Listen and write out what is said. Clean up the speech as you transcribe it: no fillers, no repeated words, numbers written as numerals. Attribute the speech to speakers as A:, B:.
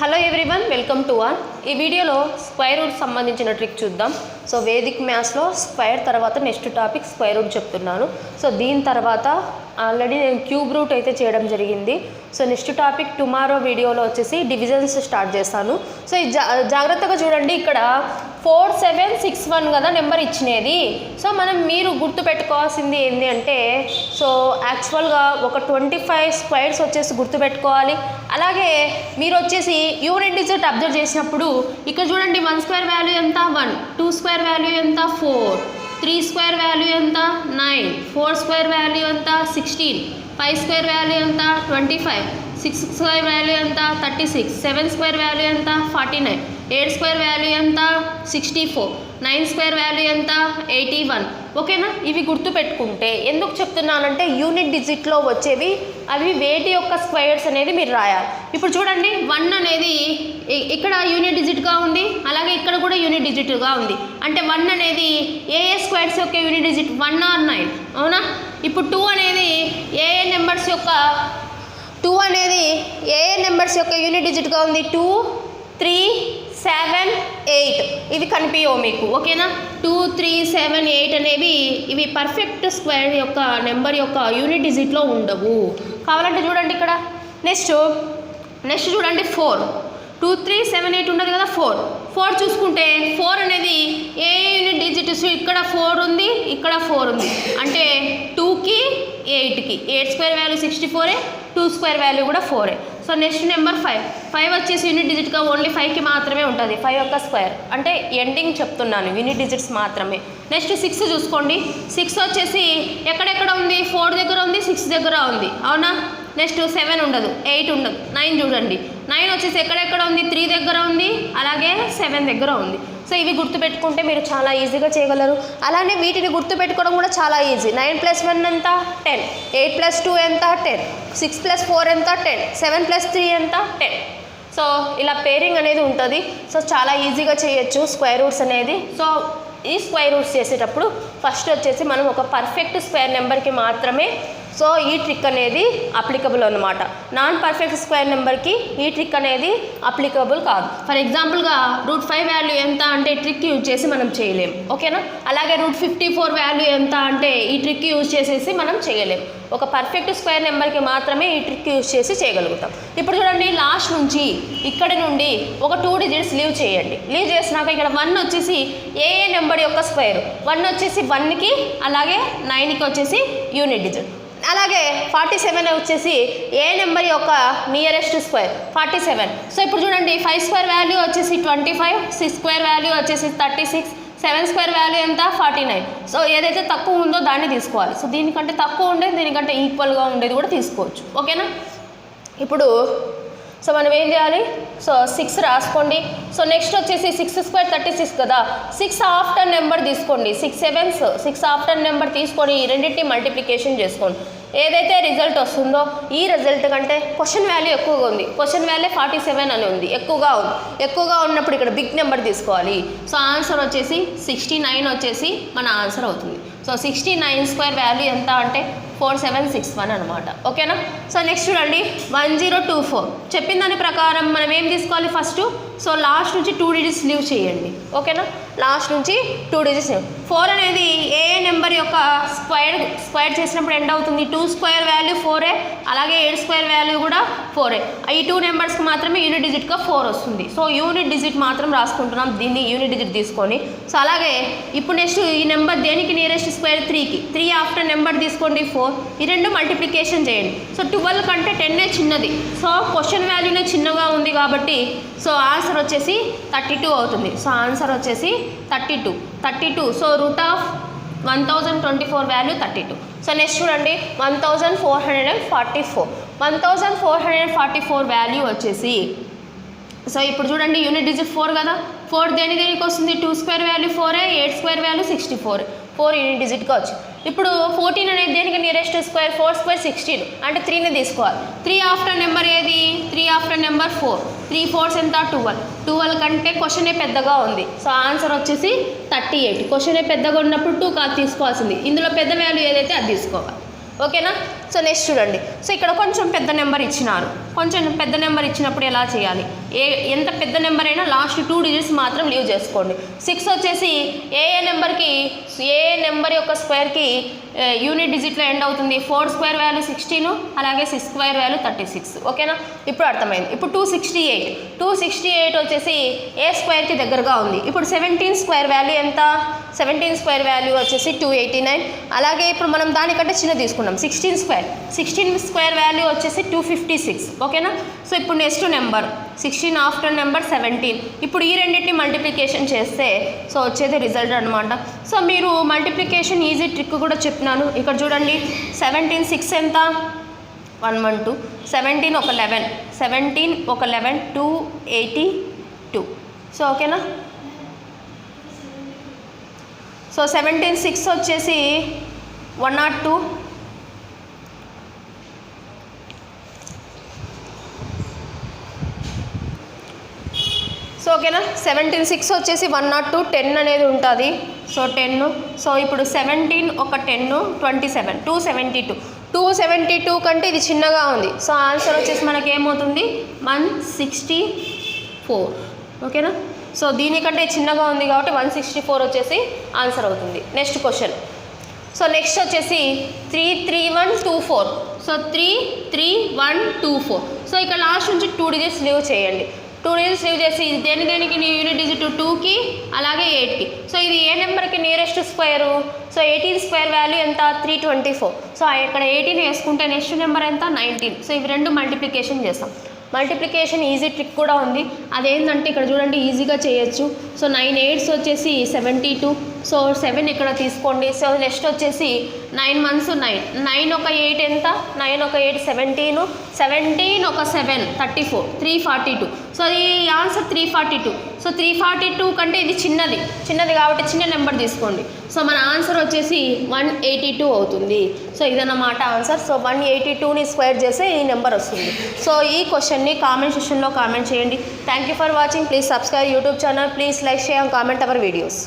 A: Hello everyone, welcome to on. ఈ వీడియోలో square root సంబంధించిన ట్రిక్ చూద్దాం. సో వేదిక్ మ్యాథ్స్లో స్క్వేర్ తర్వాత నెక్స్ట్ టాపిక్ స్క్వేర్ రూట్ చెప్తున్నాను. సో దీని తర్వాత ఆల్రెడీ నేను క్యూబ్ రూట్ అయితే చేయడం జరిగింది. సో నెక్స్ట్ టాపిక్ టుమారో వీడియోలో వచ్చేసి డివిజన్స్ స్టార్ట్ చేస్తాను. సో జాగ్రత్తగా చూడండి, ఇక్కడ 4761 కదా నెంబర్ ఇచ్చినది. సో మీరు గుర్తు పెట్టుకోవాల్సింది ఏంటి అంటే, సో యాక్చువల్గా ఒక 25 స్క్వేర్స్ వచ్చేసి గుర్తుపెట్టుకోవాలి. అలాగే మీరు వచ్చేసి యూనిట్ డిజిట్ అబ్జర్వ్ చేసినప్పుడు ఇక్కడ చూడండి, 1 స్క్వేర్ వాల్యూ ఎంత 1, 2 స్క్వేర్ వాల్యూ ఎంత 4, 3 స్క్వేర్ వాల్యూ ఎంత 9, 4 స్క్వేర్ వాల్యూ ఎంత 16, 5 స్క్వేర్ వాల్యూ ఎంత 25, 6 స్క్వేర్ వాల్యూ ఎంత 36, 7 స్క్వేర్ వాల్యూ ఎంత 49, 8 స్క్వేర్ వాల్యూ ఎంత 64, 9 స్క్వేర్ వాల్యూ ఎంత 81. ఓకేనా? ఇవి గుర్తు పెట్టుకుంటే ఎందుకు చెప్తున్నానంటే, యూనిట్ డిజిట్లో వచ్చేవి అవి వేటి యొక్క స్క్వేర్స్ అనేది మీరు రాయాలి. ఇప్పుడు చూడండి, 1 అనేది ఇక్కడ యూనిట్ డిజిట్గా ఉంది, అలాగే ఇక్కడ కూడా యూనిట్ డిజిట్గా ఉంది. అంటే 1 అనేది ఏ స్క్వేర్స్ యొక్క యూనిట్ డిజిట్ 1 or 9, అవునా? ఇప్పుడు 2 అనేది ఏ నెంబర్స్ యొక్క యూనిట్ డిజిట్గా ఉంది. 2, 3, 7, 8 ఇవి కనిపించవు మీకు. ఓకేనా? 2, 3, 7, 8 అనేవి ఇవి పర్ఫెక్ట్ స్క్వేర్ యొక్క నెంబర్ యొక్క యూనిట్ డిజిట్లో ఉండవు. కావాలంటే చూడండి ఇక్కడ నెక్స్ట్ చూడండి 4, 2, 3, 7, 8 ఉండదు కదా. 4 చూసుకుంటే 4 అనేది ఏ యూనిట్ డిజిట్? ఇక్కడ 4 ఉంది, ఇక్కడ 4 ఉంది. అంటే 2కి 8కి 8 స్క్వేర్ వాల్యూ 64, 2 స్క్వేర్ వాల్యూ కూడా 4. సో నెక్స్ట్ నెంబర్ 5 వచ్చేసి యూనిట్ డిజిట్గా ఓన్లీ 5కి మాత్రమే ఉంటుంది. 5 యొక్క స్క్వేర్ అంటే ఎండింగ్ చెప్తున్నాను, యూనిట్ డిజిట్స్ మాత్రమే. నెక్స్ట్ 6 చూసుకోండి. 6 వచ్చేసి ఎక్కడెక్కడ ఉంది? 4 దగ్గర ఉంది, 6 దగ్గర ఉంది, అవునా? నెక్స్ట్ 7 ఉండదు, 8 ఉండదు. 9 చూడండి, 9 వచ్చేసి ఎక్కడెక్కడ ఉంది? 3 దగ్గర ఉంది, అలాగే 7 దగ్గర ఉంది. సో ఇవి గుర్తుపెట్టుకుంటే మీరు చాలా ఈజీగా చేయగలరు. అలానే వీటిని గుర్తుపెట్టుకోవడం కూడా చాలా ఈజీ. 9 + 1 ఎంత 10, 8 + 2 ఎంత 10, 6 + 4 ఎంత 10, 7 + 3 ఎంత 10. సో ఇలా పేరింగ్ అనేది ఉంటుంది. సో చాలా ఈజీగా చేయొచ్చు స్క్వేర్ రూట్స్ అనేది. సో ఈ స్క్వేర్ రూట్స్ చేసేటప్పుడు ఫస్ట్ వచ్చేసి మనం ఒక పర్ఫెక్ట్ స్క్వేర్ నెంబర్కి మాత్రమే సో ఈ ట్రిక్ అనేది అప్లికబుల్ అనమాట. నాన్ పర్ఫెక్ట్ స్క్వేర్ నెంబర్కి ఈ ట్రిక్ అనేది అప్లికబుల్ కాదు. ఫర్ ఎగ్జాంపుల్గా √5 వాల్యూ ఎంత అంటే ట్రిక్ యూజ్ చేసి మనం చేయలేం. ఓకేనా? అలాగే √54 వాల్యూ ఎంత అంటే ఈ ట్రిక్ యూజ్ చేసేసి మనం చేయలేం. ఒక పర్ఫెక్ట్ స్క్వేర్ నెంబర్కి మాత్రమే ఈ ట్రిక్ యూజ్ చేసి చేయగలుగుతాం. ఇప్పుడు చూడండి, లాస్ట్ నుంచి ఇక్కడి నుండి ఒక 2 డిజిట్స్ లీవ్ చేయండి. లీవ్ చేసినాక ఇక్కడ 1 వచ్చేసి ఏ నెంబర్ యొక్క స్క్వేర్? 1 వచ్చేసి 1కి, అలాగే 9కి వచ్చేసి యూనిట్ డిజిట్. అలాగే 47 వచ్చేసి ఏ నెంబర్ యొక్క నియరెస్ట్ స్క్వేర్? 47. సో ఇప్పుడు చూడండి, 5 స్క్వేర్ వాల్యూ వచ్చేసి 25, 6 స్క్వేర్ వాల్యూ వచ్చేసి 36, 7 స్క్వేర్ వాల్యూ ఎంత 49. సో ఏదైతే తక్కువ ఉందో దాన్ని తీసుకోవాలి. సో దీనికంటే తక్కువ ఉండేది, దీనికంటే ఈక్వల్గా ఉండేది కూడా తీసుకోవచ్చు. ఓకేనా? ఇప్పుడు సో మనం ఏం చేయాలి? సో 6 రాసుకోండి. సో నెక్స్ట్ వచ్చేసి 6 స్క్వేర్ 36 కదా. 6 ఆఫ్టర్ నెంబర్ తీసుకోండి. 6 7s 6 ఆఫ్టర్ నెంబర్ తీసుకొని ఈ రెండింటిని మల్టిప్లికేషన్ చేసుకోండి. ఏదైతే రిజల్ట్ వస్తుందో ఈ రిజల్ట్ కంటే క్వశ్చన్ వాల్యూ ఎక్కువగా ఉంది. క్వశ్చన్ వాల్యూ 47 అని ఉంది, ఎక్కువగా ఉన్నప్పుడు ఇక్కడ బిగ్ నెంబర్ తీసుకోవాలి. సో ఆన్సర్ వచ్చేసి 69 వచ్చేసి మన ఆన్సర్ అవుతుంది. సో 69 స్క్వేర్ వాల్యూ ఎంత అంటే 4761 అనమాట. ఓకేనా? సో నెక్స్ట్ చూడండి, 1024 చెప్పిన దాని ప్రకారం మనం ఏం తీసుకోవాలి? ఫస్ట్ సో లాస్ట్ నుంచి 2 డిజిట్స్ లీవ్ చేయండి. ఓకేనా? లాస్ట్ నుంచి 2 డిజిట్స్. 4 అనేది ఏ నెంబర్ యొక్క స్క్వేర్ చేసినప్పుడు ఎండ్ అవుతుంది? 2 స్క్వేర్ వాల్యూ 4, అలాగే 8 స్క్వేర్ వాల్యూ కూడా 4. ఈ 2 నెంబర్స్కి మాత్రమే యూనిట్ డిజిట్గా 4 వస్తుంది. సో యూనిట్ డిజిట్ మాత్రం రాసుకుంటున్నాం, దీన్ని యూనిట్ డిజిట్ తీసుకొని. సో అలాగే ఇప్పుడు నెక్స్ట్ ఈ నెంబర్ దేనికి నియరెస్ట్ స్క్వేర్? 3కి. 3 ఆఫ్టర్ నెంబర్ తీసుకోండి 4. ఈ రెండు మల్టిప్లికేషన్ చేయండి. సో 12 కంటే 10 చిన్నది. సో క్వశ్చన్ వాల్యూనే చిన్నగా ఉంది కాబట్టి సో ఆన్సర్ వచ్చేసి 32 అవుతుంది. సో ఆన్సర్ వచ్చేసి 32. So √1024 value 32. సో నెక్స్ట్ చూడండి, 1444 వాల్యూ వచ్చేసి సో ఇప్పుడు చూడండి, యూనిట్ డిజిట్ 4 కదా. 4 దేనికి వస్తుంది? 2 square value 4, 8 square value 64, 4 unit డిజిట్గా వచ్చింది. ఇప్పుడు 14 అనేది దేనికి నియరెస్ట్ స్క్వేర్? 4 స్క్వేర్ 16 అంటే 3ని తీసుకోవాలి. 3 ఆఫ్టర్ నెంబర్ ఏది? 3 ఆఫ్టర్ నెంబర్ 4. 3 4s ఎంత 12 కంటే క్వశ్చనే పెద్దగా ఉంది. సో ఆన్సర్ వచ్చేసి 38. క్వశ్చనే పెద్దగా ఉన్నప్పుడు 2 కాదు తీసుకోవాల్సింది. ఇందులో పెద్ద వాల్యూ ఏదైతే అది తీసుకోవాలి. ఓకేనా. సో నెక్స్ట్ చూడండి. సో ఇక్కడ కొంచెం పెద్ద నెంబర్ ఇచ్చినారు. కొంచెం పెద్ద నెంబర్ ఇచ్చినప్పుడు ఎలా చేయాలి? ఎంత పెద్ద నెంబర్ అయినా లాస్ట్ 2 డిజిట్స్ మాత్రం లీవ్ చేసుకోండి. 6 వచ్చేసి ఏ నెంబర్ యొక్క స్క్వేర్కి యూనిట్ డిజిట్లో ఎండ్ అవుతుంది. 4 స్క్వేర్ వాల్యూ 16, అలాగే 6 స్క్వేర్ వాల్యూ 36. ఓకేనా, ఇప్పుడు అర్థమైంది. ఇప్పుడు 268 వచ్చేసి ఏ స్క్వేర్కి దగ్గరగా ఉంది. ఇప్పుడు 17 స్క్వేర్ వాల్యూ ఎంత? 17 స్క్వేర్ వాల్యూ వచ్చేసి 289. అలాగే ఇప్పుడు మనం దానికంటే చిన్న తీసుకున్నాం 16 స్క్వేర్ వాల్యూ వచ్చేసి 256. ఓకేనా. సో ఇప్పుడు నెక్స్ట్ నెంబర్ 16 ఆఫ్టర్ నెంబర్ 17. ఇప్పుడు ఈ రెండింటిని మల్టిప్లికేషన్ చేస్తే సో వచ్చేది రిజల్ట్ అనమాట. సో మీరు మల్టిప్లికేషన్ ఈజీ ట్రిక్ కూడా చెప్పినాను. ఇక్కడ చూడండి, 17 6 ఎంత? 112. 17 ఒక 11 282. సో ఓకేనా. సో 17 6 వచ్చేసి 102. సో ఓకేనా. 17 6 వచ్చేసి 102, 10 అనేది ఉంటుంది. సో 10. సో ఇప్పుడు 17 ఒక 10 27, 272 కంటే ఇది చిన్నగా ఉంది. సో ఆన్సర్ వచ్చేసి మనకి ఏమవుతుంది? 164. ఓకేనా. సో దీనికంటే చిన్నగా ఉంది కాబట్టి 164 వచ్చేసి ఆన్సర్ అవుతుంది. Next question. సో నెక్స్ట్ వచ్చేసి 33124. సో 33124. సో ఇక్కడ లాస్ట్ నుంచి 2 డిజిట్స్ లీవ్ చేయండి. 2 డిజిట్స్ లీవ్ చేసి దేనికి యూనిట్ డిజిట్ 2కి అలాగే 8కి. సో ఇది ఏ నెంబర్కి nearest square? So 18 square value ఎంత? 324. సో ఇక్కడ 18 వేసుకుంటే నెక్స్ట్ నెంబర్ ఎంత? 19. సో ఇవి రెండు మల్టిప్లికేషన్ చేస్తాం. మల్టిప్లికేషన్ ఈజీ ట్రిక్ కూడా ఉంది. అదేంటంటే ఇక్కడ చూడండి, ఈజీగా చేయొచ్చు. సో 9 8s వచ్చేసి 72. సో 7 ఇక్కడ తీసుకోండి. సో నెక్స్ట్ వచ్చేసి 9 1s 9. 9 ఒక 8 ఎంత? 9 ఒక 8 17. 17 ఒక 7 34, 342. సో ఈ ఆన్సర్ 342. సో 342 కంటే ఇది చిన్నది కాబట్టి చిన్న నెంబర్ తీసుకోండి. సో మన ఆన్సర్ వచ్చేసి 182 అవుతుంది. సో ఇదన్నమాట ఆన్సర్. సో 182ని స్క్వేర్ చేస్తే ఈ నెంబర్ వస్తుంది. సో ఈ క్వశ్చన్ని కామెంట్ సెక్షన్లో కామెంట్ చేయండి. Thank you for watching. Please subscribe YouTube channel. Please like, share and comment our videos.